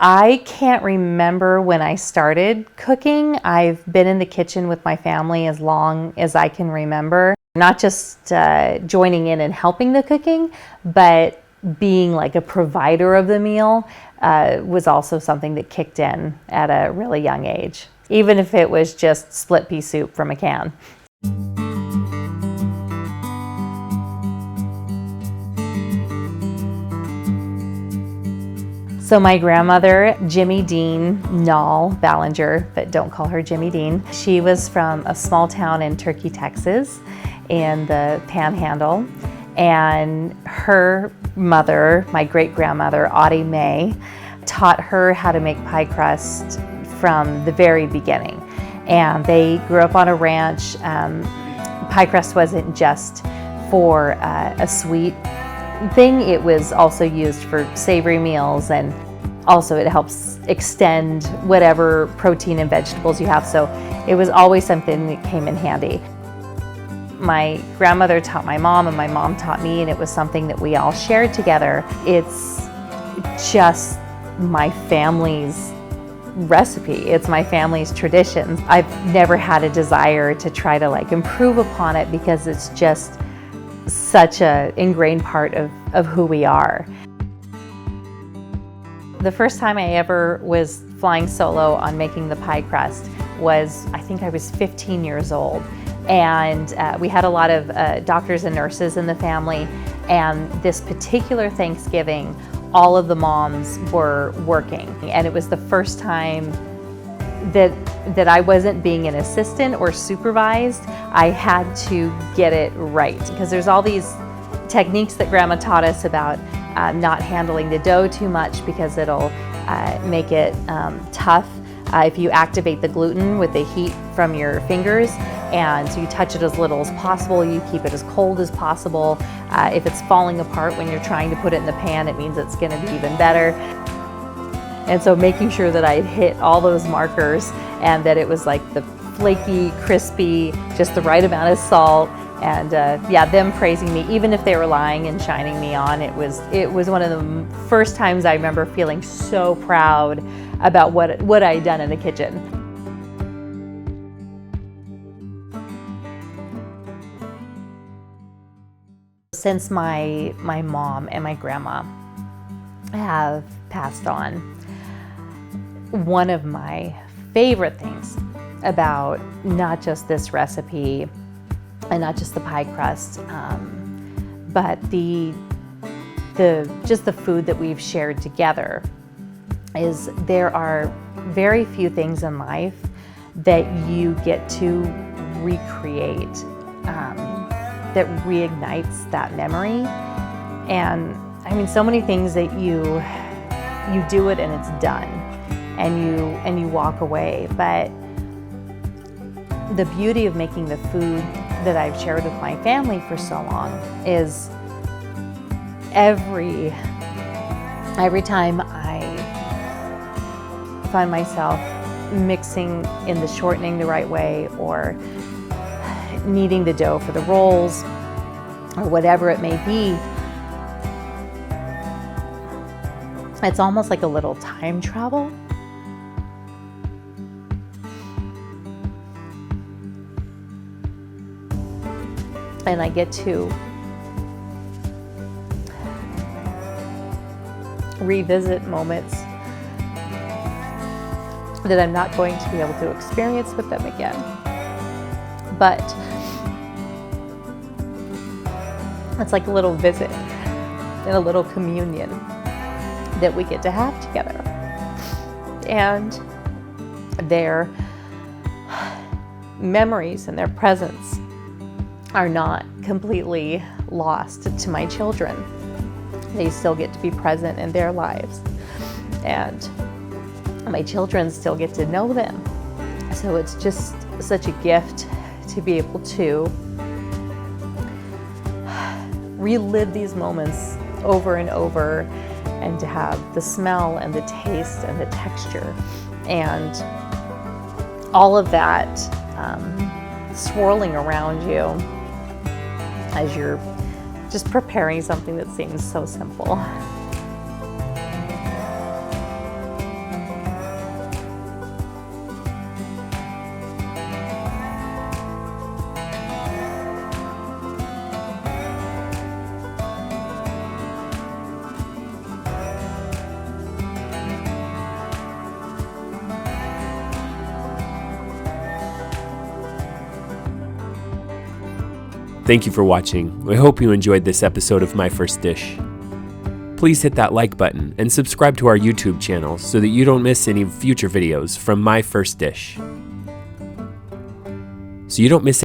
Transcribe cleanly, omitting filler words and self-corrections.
I can't remember when I started cooking. I've been in the kitchen with my family as long as I can remember. Not just joining in and helping the cooking, but being like a provider of the meal was also something that kicked in at a really young age, even if it was just split pea soup from a can. So my grandmother, Jimmy Dean Nall Ballinger, but don't call her Jimmy Dean, she was from a small town in Turkey, Texas, in the Panhandle. And her mother, my great-grandmother, Audie Mae, taught her how to make pie crust from the very beginning. And they grew up on a ranch. Pie crust wasn't just for a sweet thing, it was also used for savory meals, and also it helps extend whatever protein and vegetables you have, so it was always something that came in handy. My grandmother taught my mom and my mom taught me, and it was something that we all shared together. It's just my family's recipe. It's my family's traditions. I've never had a desire to try to improve upon it because it's just such an ingrained part of who we are. The first time I ever was flying solo on making the pie crust was, I think I was 15 years old. And we had a lot of doctors and nurses in the family. And this particular Thanksgiving, all of the moms were working. And it was the first time that I wasn't being an assistant or supervised. I had to get it right, because there's all these techniques that Grandma taught us about not handling the dough too much because it'll make it tough. If you activate the gluten with the heat from your fingers, and so you touch it as little as possible, you keep it as cold as possible. If it's falling apart when you're trying to put it in the pan, it means it's going to be even better. And so making sure that I hit all those markers and that it was like the flaky, crispy, just the right amount of salt, and yeah, them praising me, even if they were lying and shining me on. It was one of the first times I remember feeling so proud about what I'd done in the kitchen. Since my mom and my grandma have passed on, one of my favorite things about not just this recipe and not just the pie crust, but just the food that we've shared together is there are very few things in life that you get to recreate that reignites that memory. And I mean, so many things that you do it and it's done, and you walk away. But the beauty of making the food that I've shared with my family for so long is every time I find myself mixing in the shortening the right way, or kneading the dough for the rolls, or whatever it may be, it's almost like a little time travel. And I get to revisit moments that I'm not going to be able to experience with them again. But it's like a little visit and a little communion that we get to have together. And their memories and their presence are not completely lost to my children. They still get to be present in their lives, and my children still get to know them. So it's just such a gift to be able to relive these moments over and over, and to have the smell and the taste and the texture and all of that swirling around you as you're just preparing something that seems so simple. Thank you for watching. I hope you enjoyed this episode of My First Dish. Please hit that like button and subscribe to our YouTube channel so that you don't miss any future videos from My First Dish. So you don't miss